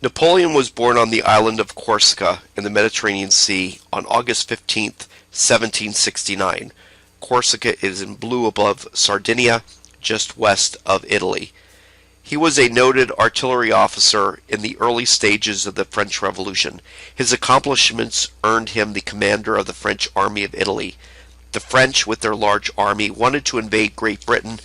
Napoleon was born on the island of Corsica in the Mediterranean Sea on August 15th, 1769. Corsica is in blue above Sardinia, just west of Italy. He was a noted artillery officer in the early stages of the French Revolution. His accomplishments earned him the commander of the French Army of Italy. The French, with their large army, wanted to invade Great Britain,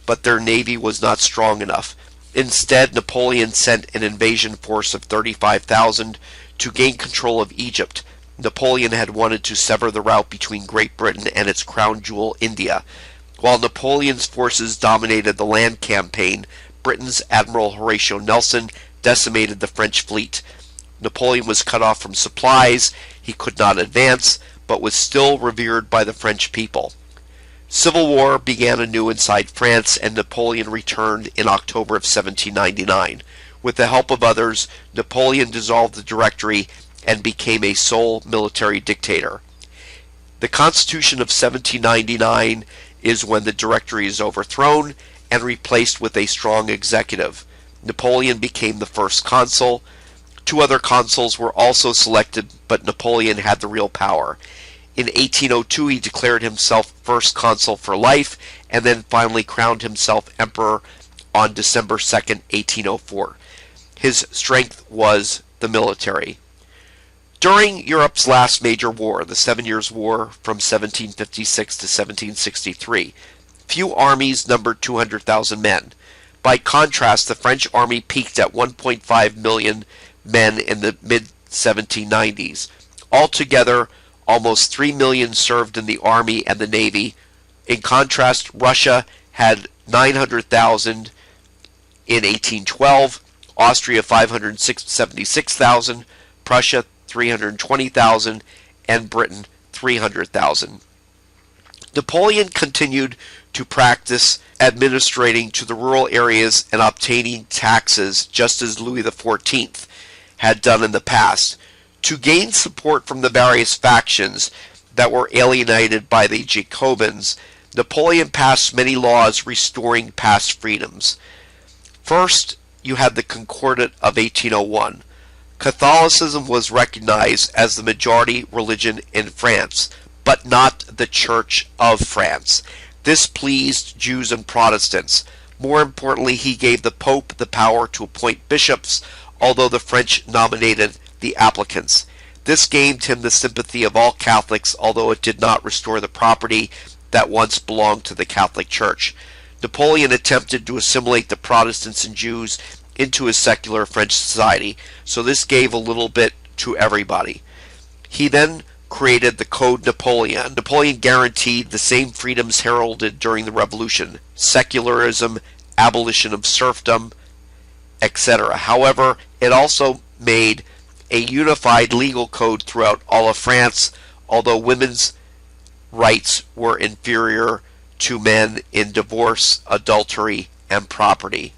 but their navy was not strong enough. Instead, Napoleon sent an invasion force of 35,000 to gain control of Egypt. Napoleon had wanted to sever the route between Great Britain and its crown jewel, India. While Napoleon's forces dominated the land campaign, Britain's Admiral Horatio Nelson decimated the French fleet. Napoleon was cut off from supplies, he could not advance, but was still revered by the French people. Civil war began anew inside France, and Napoleon returned in October of 1799. With the help of others, Napoleon dissolved the Directory and became a sole military dictator. The Constitution of 1799 is when the Directory is overthrown and replaced with a strong executive. Napoleon became the first consul. Two other consuls were also selected, but Napoleon had the real power. In 1802, he declared himself first consul for life, and then finally crowned himself emperor on December 2nd, 1804. His strength was the military. During Europe's last major war, the 7 Years' War from 1756 to 1763, few armies numbered 200,000 men. By contrast, the French army peaked at 1.5 million men in the mid-1790s. Altogether, almost 3 million served in the army and the navy. In contrast, Russia had 900,000 in 1812, Austria 576,000, Prussia 320,000, and Britain 300,000. Napoleon continued to practice administrating to the rural areas and obtaining taxes just as Louis XIV had done in the past. To gain support from the various factions that were alienated by the Jacobins, Napoleon passed many laws restoring past freedoms. First, you had the Concordat of 1801. Catholicism was recognized as the majority religion in France, but not the Church of France. This pleased Jews and Protestants. More importantly, he gave the Pope the power to appoint bishops, although the French nominated the applicants. This gained him the sympathy of all Catholics, although it did not restore the property that once belonged to the Catholic Church. Napoleon attempted to assimilate the Protestants and Jews into his secular French society, so this gave a little bit to everybody. He then created the Code Napoleon. Napoleon guaranteed the same freedoms heralded during the Revolution: secularism, abolition of serfdom, etc. However, it also made a unified legal code throughout all of France, although women's rights were inferior to men in divorce, adultery, and property.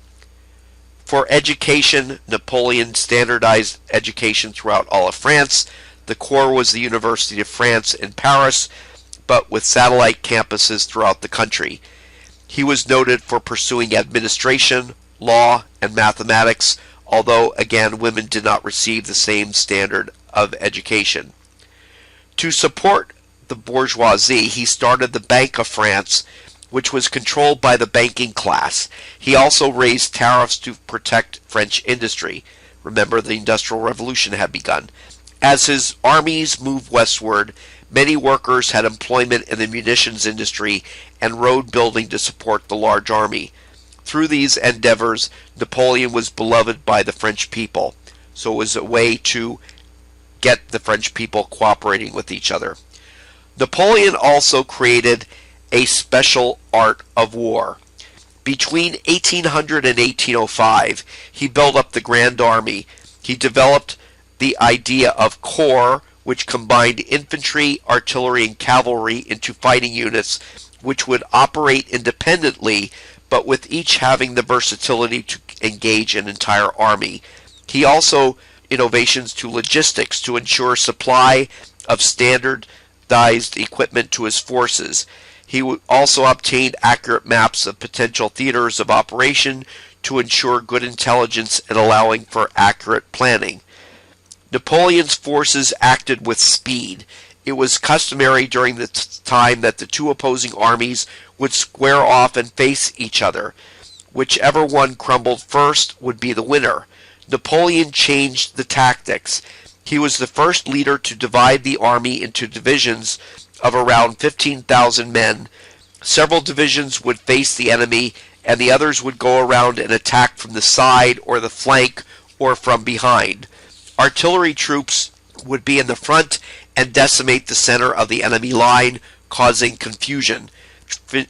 For education, Napoleon standardized education throughout all of France. The core was the University of France in Paris, but with satellite campuses throughout the country. He was noted for pursuing administration, law, and mathematics, although, again, women did not receive the same standard of education. To support the bourgeoisie, he started the Bank of France, which was controlled by the banking class. He also raised tariffs to protect French industry. Remember, the Industrial Revolution had begun. As his armies moved westward, many workers had employment in the munitions industry and road building to support the large army. Through these endeavors, Napoleon was beloved by the French people, so it was a way to get the French people cooperating with each other. Napoleon also created a special art of war. Between 1800 and 1805, he built up the Grand Army. He developed the idea of corps, which combined infantry, artillery, and cavalry into fighting units, which would operate independently, but with each having the versatility to engage an entire army. He also innovations to logistics to ensure supply of standardized equipment to his forces. He also obtained accurate maps of potential theaters of operation to ensure good intelligence and allowing for accurate planning. Napoleon's forces acted with speed. It was customary during the time that the two opposing armies would square off and face each other. Whichever one crumbled first would be the winner. Napoleon changed the tactics. He was the first leader to divide the army into divisions of around 15,000 men. Several divisions would face the enemy, and the others would go around and attack from the side or the flank or from behind. Artillery troops would be in the front and decimate the center of the enemy line, causing confusion.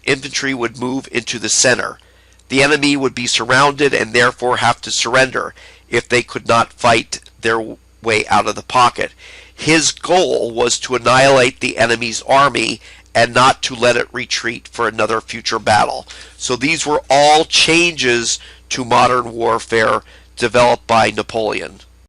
Infantry would move into the center. The enemy would be surrounded and therefore have to surrender if they could not fight their way out of the pocket. His goal was to annihilate the enemy's army and not to let it retreat for another future battle. So these were all changes to modern warfare developed by Napoleon.